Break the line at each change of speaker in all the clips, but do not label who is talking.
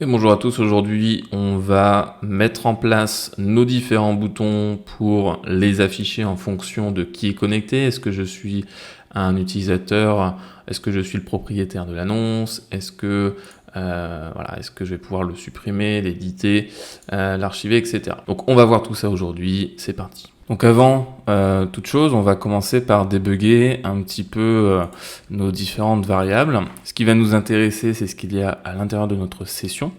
Et bonjour à tous, aujourd'hui on va mettre en place nos différents boutons pour les afficher en fonction de qui est connecté. Est-ce que je suis un utilisateur? Est-ce que je suis le propriétaire de l'annonce? Est-ce que je vais pouvoir le supprimer, l'éditer, l'archiver, etc. Donc on va voir tout ça aujourd'hui, c'est parti. Donc avant toute chose, on va commencer par débugger un petit peu nos différentes variables. Ce qui va nous intéresser, c'est ce qu'il y a à l'intérieur de notre session.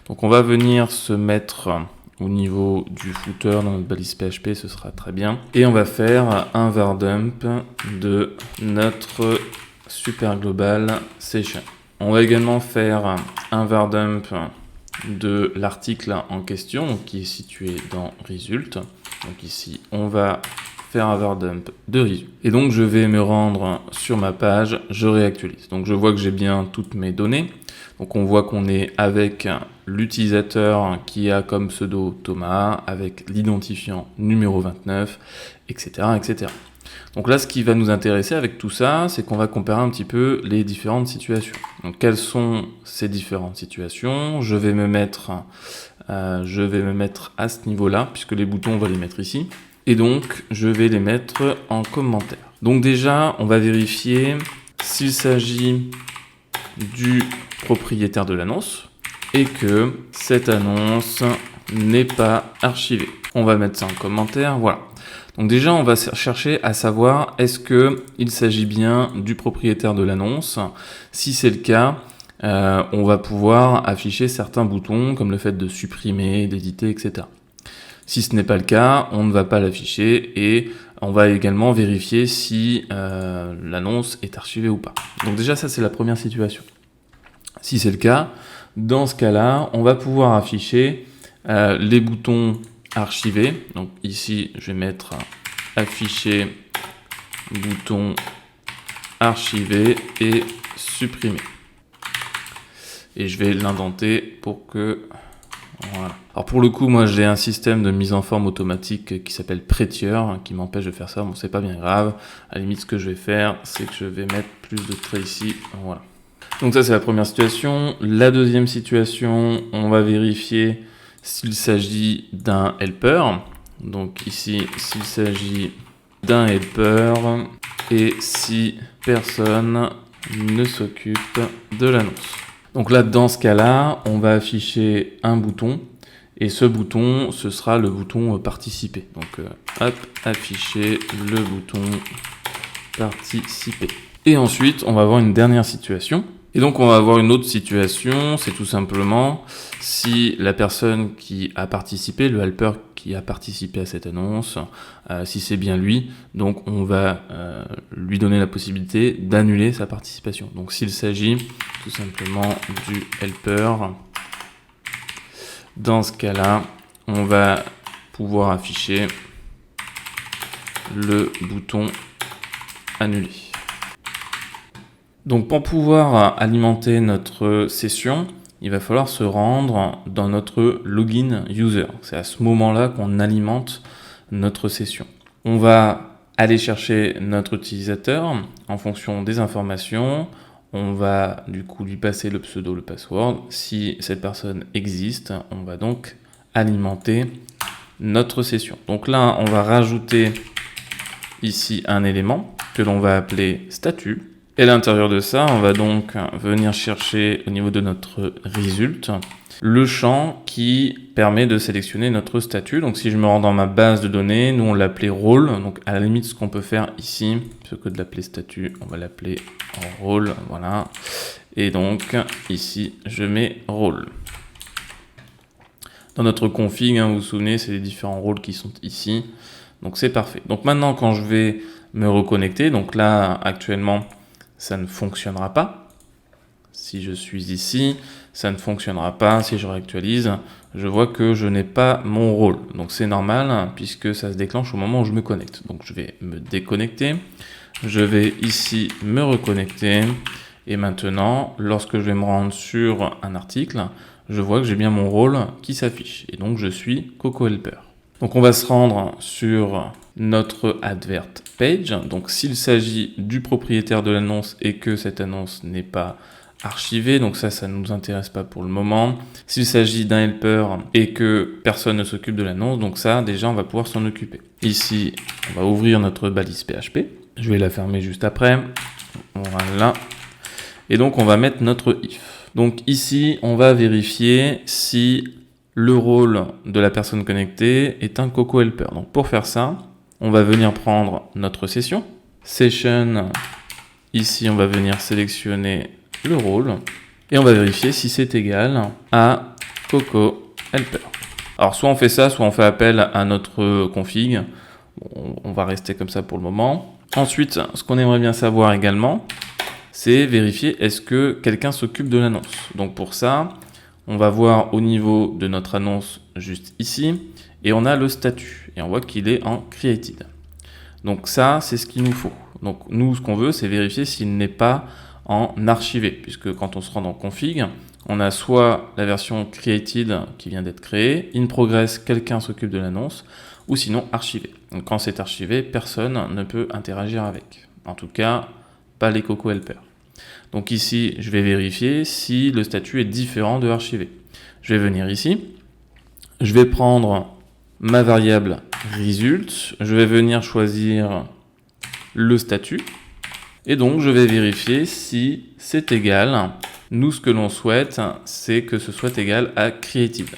Donc on va venir se mettre au niveau du footer dans notre balise PHP, ce sera très bien. Et on va faire un var dump de notre super global session. On va également faire un var dump de l'article en question, qui est situé dans result. Donc ici, on va faire un var dump de result. Et donc, je vais me rendre sur ma page, je réactualise. Donc, je vois que j'ai bien toutes mes données. Donc, on voit qu'on est avec l'utilisateur qui a comme pseudo Thomas, avec l'identifiant numéro 29, etc., etc. Donc là, ce qui va nous intéresser avec tout ça, c'est qu'on va comparer un petit peu les différentes situations. Donc, quelles sont ces différentes situations? Je vais me mettre à ce niveau-là, puisque les boutons, on va les mettre ici. Et donc, je vais les mettre en commentaire. Donc déjà, on va vérifier s'il s'agit du propriétaire de l'annonce et que cette annonce n'est pas archivée. On va mettre ça en commentaire, voilà. Donc déjà, on va chercher à savoir est-ce qu'il s'agit bien du propriétaire de l'annonce. Si c'est le cas, on va pouvoir afficher certains boutons comme le fait de supprimer, d'éditer, etc. Si ce n'est pas le cas, on ne va pas l'afficher et on va également vérifier si l'annonce est archivée ou pas. Donc déjà, ça c'est la première situation. Si c'est le cas, dans ce cas-là, on va pouvoir afficher les boutons archivés. Donc ici, je vais mettre afficher bouton archivé et supprimer. Et je vais l'indenter pour que... Voilà. Alors pour le coup, moi j'ai un système de mise en forme automatique qui s'appelle Prettier, qui m'empêche de faire ça. Bon, c'est pas bien grave. À la limite, ce que je vais faire, c'est que je vais mettre plus de traits ici. Voilà. Donc ça, c'est la première situation. La deuxième situation, on va vérifier s'il s'agit d'un helper. Donc ici, s'il s'agit d'un helper et si personne ne s'occupe de l'annonce. Donc là, dans ce cas-là, on va afficher un bouton et ce bouton, ce sera le bouton participer. Donc hop, afficher le bouton participer. Et ensuite, on va avoir une dernière situation. Et donc, on va avoir une autre situation, c'est tout simplement si la personne qui a participé, le helper qui a participé à cette annonce, si c'est bien lui, donc on va lui donner la possibilité d'annuler sa participation. Donc, s'il s'agit tout simplement du helper, dans ce cas-là, on va pouvoir afficher le bouton annuler. Donc pour pouvoir alimenter notre session, il va falloir se rendre dans notre login user. C'est à ce moment-là qu'on alimente notre session. On va aller chercher notre utilisateur en fonction des informations. On va du coup lui passer le pseudo, le password. Si cette personne existe, on va donc alimenter notre session. Donc là, on va rajouter ici un élément que l'on va appeler statut. Et à l'intérieur de ça, on va donc venir chercher au niveau de notre result le champ qui permet de sélectionner notre statut. Donc si je me rends dans ma base de données, nous on l'appelait rôle. Donc à la limite, ce qu'on peut faire ici, plutôt que de l'appeler statut, on va l'appeler en rôle. Voilà. Et donc ici, je mets rôle. Dans notre config, vous vous souvenez, c'est les différents rôles qui sont ici. Donc c'est parfait. Donc maintenant, quand je vais me reconnecter, donc là actuellement, ça ne fonctionnera pas. Si je suis ici, ça ne fonctionnera pas. Si je réactualise, je vois que je n'ai pas mon rôle. Donc c'est normal puisque ça se déclenche au moment où je me connecte. Donc je vais me déconnecter. Je vais ici me reconnecter. Et maintenant, lorsque je vais me rendre sur un article, je vois que j'ai bien mon rôle qui s'affiche. Et donc je suis Coco Helper. Donc on va se rendre sur notre advert page. Donc s'il s'agit du propriétaire de l'annonce et que cette annonce n'est pas archivé, donc ça ne nous intéresse pas pour le moment. S'il s'agit d'un helper et que personne ne s'occupe de l'annonce, donc ça, déjà, on va pouvoir s'en occuper. Ici, on va ouvrir notre balise PHP. Je vais la fermer juste après. Voilà. Et donc, on va mettre notre if. Donc ici, on va vérifier si le rôle de la personne connectée est un Coco Helper. Donc pour faire ça, on va venir prendre notre session. Session, ici, on va venir sélectionner le rôle et on va vérifier si c'est égal à Coco Helper. Alors soit on fait ça, soit on fait appel à notre config. On va rester comme ça pour le moment. Ensuite, ce qu'on aimerait bien savoir également, c'est vérifier est-ce que quelqu'un s'occupe de l'annonce. Donc pour ça, on va voir au niveau de notre annonce juste ici, et on a le statut, et on voit qu'il est en created. Donc ça, c'est ce qu'il nous faut. Donc nous, ce qu'on veut, c'est vérifier s'il n'est pas en archivé, puisque quand on se rend dans config, on a soit la version created qui vient d'être créée, in progress, quelqu'un s'occupe de l'annonce, ou sinon archivé. Donc quand c'est archivé, personne ne peut interagir avec. En tout cas, pas les Coco Helper. Donc ici, je vais vérifier si le statut est différent de archivé. Je vais venir ici, je vais prendre ma variable result, je vais venir choisir le statut, et donc je vais vérifier si c'est égal. Nous, ce que l'on souhaite, c'est que ce soit égal à created.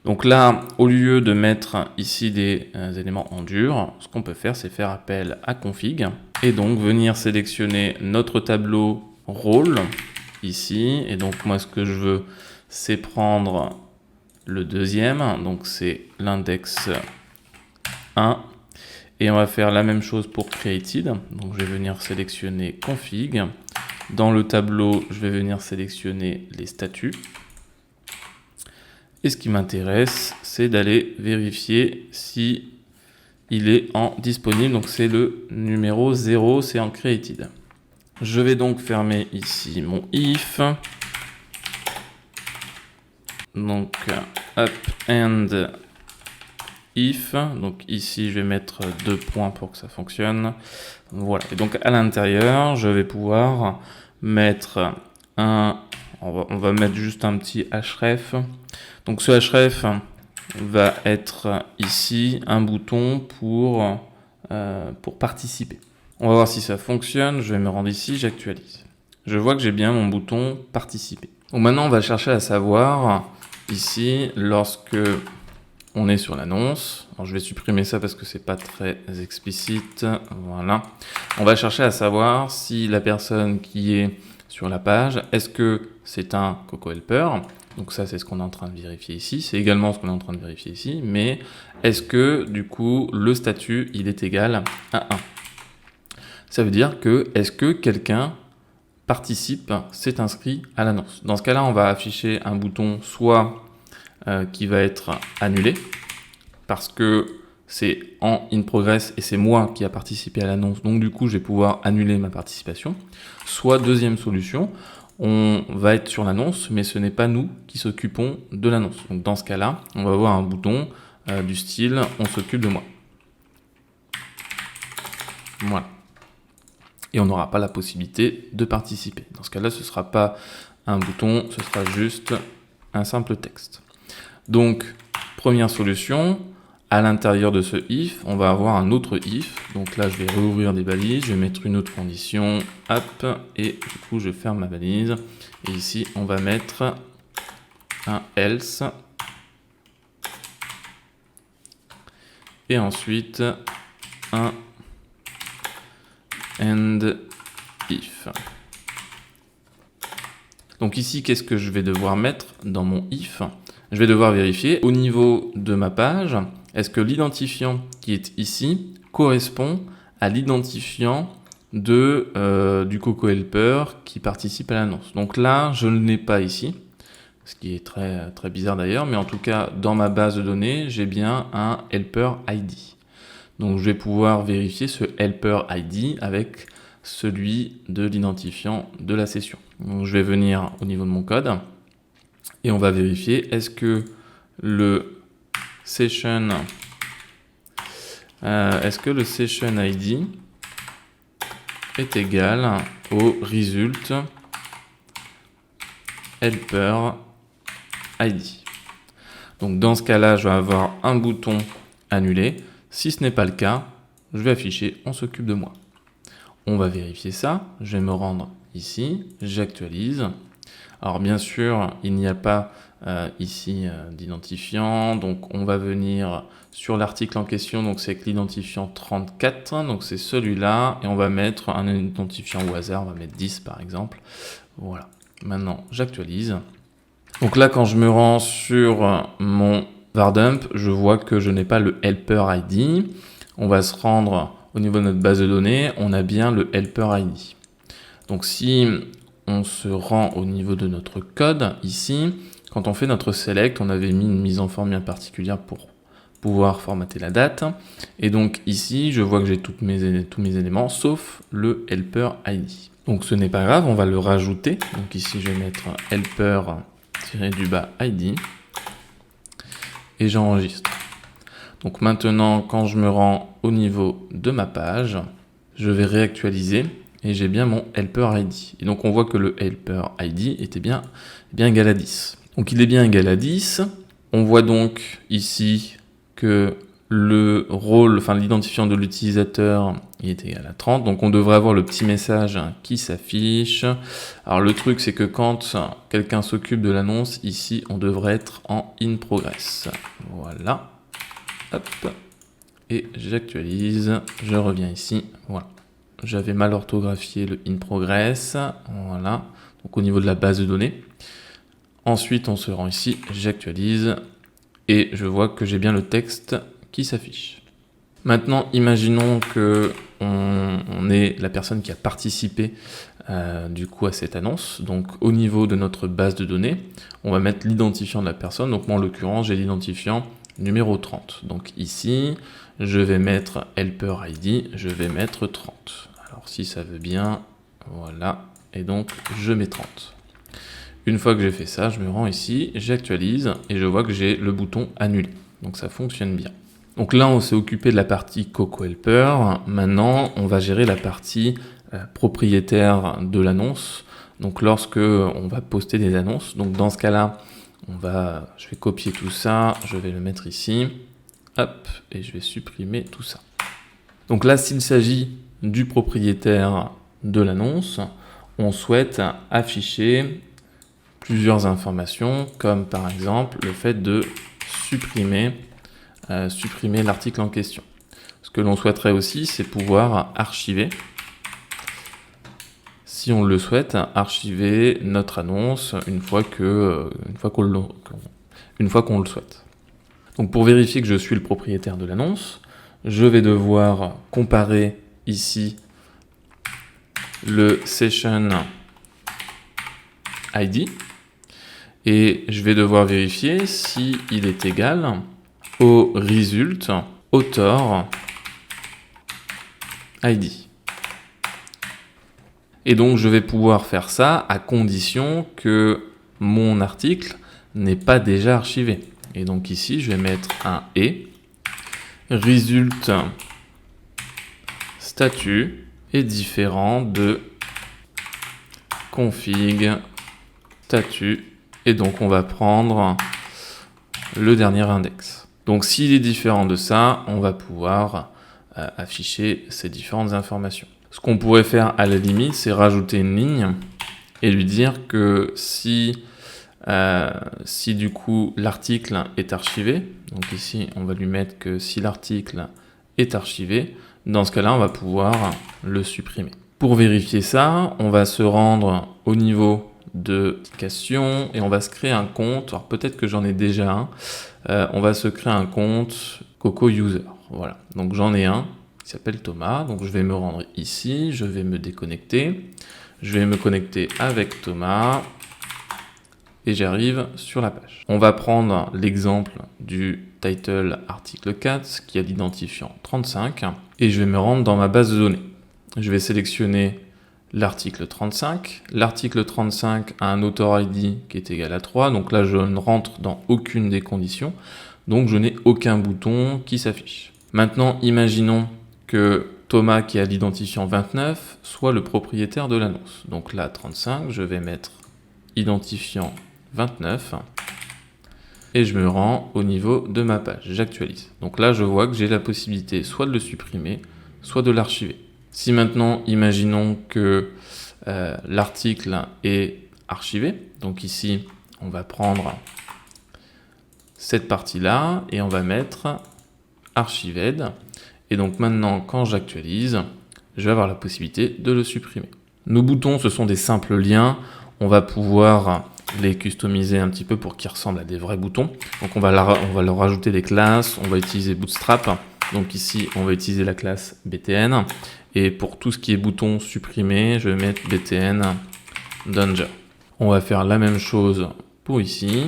Donc là, au lieu de mettre ici des éléments en dur, ce qu'on peut faire, c'est faire appel à config, et donc venir sélectionner notre tableau rôle ici, et donc moi ce que je veux, c'est prendre le deuxième, donc c'est l'index 1, et on va faire la même chose pour created. Donc je vais venir sélectionner config. Dans le tableau, je vais venir sélectionner les statuts. Et ce qui m'intéresse, c'est d'aller vérifier si il est en disponible. Donc c'est le numéro 0, c'est en created. Je vais donc fermer ici mon if. Donc append if. Donc ici, je vais mettre 2 points pour que ça fonctionne. Voilà. Et donc à l'intérieur, je vais pouvoir mettre un... On va mettre juste un petit href. Donc ce href va être ici un bouton pour participer. On va voir si ça fonctionne. Je vais me rendre ici, j'actualise. Je vois que j'ai bien mon bouton participer. Donc maintenant, on va chercher à savoir ici, lorsque on est sur l'annonce. Alors je vais supprimer ça parce que c'est pas très explicite. Voilà. On va chercher à savoir si la personne qui est sur la page, est-ce que c'est un Coco Helper? Donc ça, c'est ce qu'on est en train de vérifier ici. C'est également ce qu'on est en train de vérifier ici. Mais est-ce que, du coup, le statut, il est égal à 1? Ça veut dire que, est-ce que quelqu'un participe, s'est inscrit à l'annonce? Dans ce cas-là, on va afficher un bouton soit qui va être annulé, parce que c'est en in progress et c'est moi qui a participé à l'annonce. Donc du coup, je vais pouvoir annuler ma participation. Soit deuxième solution, on va être sur l'annonce, mais ce n'est pas nous qui s'occupons de l'annonce. Donc dans ce cas-là, on va avoir un bouton du style « On s'occupe de moi ». Voilà. Et on n'aura pas la possibilité de participer. Dans ce cas-là, ce ne sera pas un bouton, ce sera juste un simple texte. Donc, première solution, à l'intérieur de ce if, on va avoir un autre if. Donc là, je vais rouvrir des balises, je vais mettre une autre condition, hop, et du coup, je ferme ma balise. Et ici, on va mettre un else. Et ensuite, un end if. Donc ici, qu'est-ce que je vais devoir mettre dans mon if? Je vais devoir vérifier au niveau de ma page, est-ce que l'identifiant qui est ici correspond à l'identifiant du Coco Helper qui participe à l'annonce. Donc là, je ne l'ai pas ici, ce qui est très, très bizarre d'ailleurs, mais en tout cas, dans ma base de données, j'ai bien un Helper ID. Donc je vais pouvoir vérifier ce Helper ID avec celui de l'identifiant de la session. Donc je vais venir au niveau de mon code et on va vérifier est-ce que le session ID est égal au result helper ID. Donc dans ce cas-là, je vais avoir un bouton annulé. Si ce n'est pas le cas, je vais afficher on s'occupe de moi. On va vérifier ça. Je vais me rendre ici, j'actualise. Alors bien sûr, il n'y a pas ici d'identifiant, donc on va venir sur l'article en question, donc c'est avec l'identifiant 34, donc c'est celui-là, et on va mettre un identifiant au hasard, on va mettre 10 par exemple. Voilà, maintenant j'actualise. Donc là, quand je me rends sur mon Vardump, je vois que je n'ai pas le helper ID. On va se rendre au niveau de notre base de données, on a bien le helper ID. Donc si on se rend au niveau de notre code, ici, quand on fait notre select, on avait mis une mise en forme bien particulière pour pouvoir formater la date. Et donc ici, je vois que j'ai tous mes éléments, sauf le helper ID. Donc ce n'est pas grave, on va le rajouter. Donc ici, je vais mettre helper-du-bas ID. Et j'enregistre. Donc maintenant, quand je me rends au niveau de ma page, je vais réactualiser et j'ai bien mon helper ID. Et donc on voit que le helper ID était bien égal à 10. Donc il est bien égal à 10. On voit donc ici que le rôle, enfin l'identifiant de l'utilisateur, il est égal à 30. Donc on devrait avoir le petit message qui s'affiche. Alors le truc, c'est que quand quelqu'un s'occupe de l'annonce, ici, on devrait être en in progress. Voilà. Hop. Et j'actualise. Je reviens ici. Voilà. J'avais mal orthographié le in progress. Voilà. Donc au niveau de la base de données. Ensuite, on se rend ici. J'actualise. Et je vois que j'ai bien le texte qui s'affiche. Maintenant, imaginons que on est la personne qui a participé du coup à cette annonce. Donc au niveau de notre base de données, on va mettre l'identifiant de la personne. Donc moi en l'occurrence, j'ai l'identifiant numéro 30. Donc ici, je vais mettre helper ID, je vais mettre 30. Alors si ça veut bien, voilà. Et donc je mets 30. Une fois que j'ai fait ça, je me rends ici, j'actualise et je vois que j'ai le bouton annuler. Donc ça fonctionne bien. Donc là, on s'est occupé de la partie Coco Helper. Maintenant, on va gérer la partie propriétaire de l'annonce. Donc lorsque on va poster des annonces. Donc dans ce cas-là, je vais copier tout ça, je vais le mettre ici. Hop, et je vais supprimer tout ça. Donc là, s'il s'agit du propriétaire de l'annonce, on souhaite afficher plusieurs informations, comme par exemple le fait de supprimer l'article en question. Ce que l'on souhaiterait aussi, c'est pouvoir archiver, si on le souhaite, archiver notre annonce une fois qu'on le souhaite. Donc pour vérifier que je suis le propriétaire de l'annonce, je vais devoir comparer ici le session ID et je vais devoir vérifier si il est égal au result author ID. Et donc je vais pouvoir faire ça à condition que mon article n'est pas déjà archivé. Et donc ici, je vais mettre un et result statut est différent de config statut. Et donc on va prendre le dernier index. Donc s'il est différent de ça, on va pouvoir afficher ces différentes informations. Ce qu'on pourrait faire à la limite, c'est rajouter une ligne et lui dire que si du coup l'article est archivé, donc ici on va lui mettre que si l'article est archivé, dans ce cas-là on va pouvoir le supprimer. Pour vérifier ça, on va se rendre au niveau de l'application et on va se créer un compte. Alors peut-être que j'en ai déjà un. On va se créer un compte Coco User. Voilà, donc j'en ai un qui s'appelle Thomas. Donc je vais me rendre ici, je vais me déconnecter. Je vais me connecter avec Thomas et j'arrive sur la page. On va prendre l'exemple du title article 4 qui a l'identifiant 35 et je vais me rendre dans ma base de données. Je vais sélectionner l'article 35. L'article 35 a un author ID qui est égal à 3. Donc là, je ne rentre dans aucune des conditions. Donc je n'ai aucun bouton qui s'affiche. Maintenant, imaginons que Thomas, qui a l'identifiant 29, soit le propriétaire de l'annonce. Donc là, 35, je vais mettre identifiant 29 et je me rends au niveau de ma page. J'actualise. Donc là, je vois que j'ai la possibilité soit de le supprimer, soit de l'archiver. Si maintenant, imaginons que l'article est archivé, donc ici, on va prendre cette partie-là et on va mettre Archived. Et donc maintenant, quand j'actualise, je vais avoir la possibilité de le supprimer. Nos boutons, ce sont des simples liens. On va pouvoir les customiser un petit peu pour qu'ils ressemblent à des vrais boutons. Donc on va leur rajouter des classes. On va utiliser Bootstrap. Donc ici, on va utiliser la classe BTN. Et pour tout ce qui est bouton supprimé, je vais mettre BTN Danger. On va faire la même chose pour ici.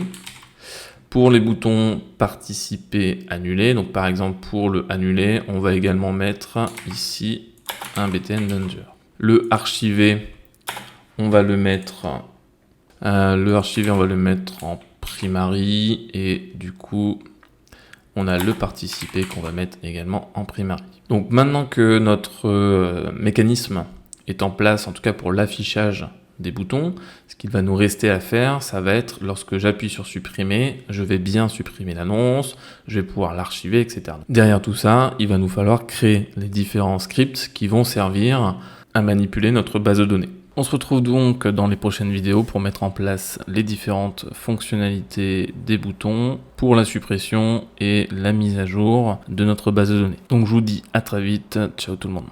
Pour les boutons participer, annuler, donc par exemple pour le annuler, on va également mettre ici un BTN Danger. Le archiver, on va le mettre, en primary et du coup, on a le participer qu'on va mettre également en primary. Donc maintenant que notre mécanisme est en place, en tout cas pour l'affichage des boutons, ce qu'il va nous rester à faire, ça va être lorsque j'appuie sur supprimer, je vais bien supprimer l'annonce, je vais pouvoir l'archiver, etc. Derrière tout ça, il va nous falloir créer les différents scripts qui vont servir à manipuler notre base de données. On se retrouve donc dans les prochaines vidéos pour mettre en place les différentes fonctionnalités des boutons pour la suppression et la mise à jour de notre base de données. Donc je vous dis à très vite, ciao tout le monde.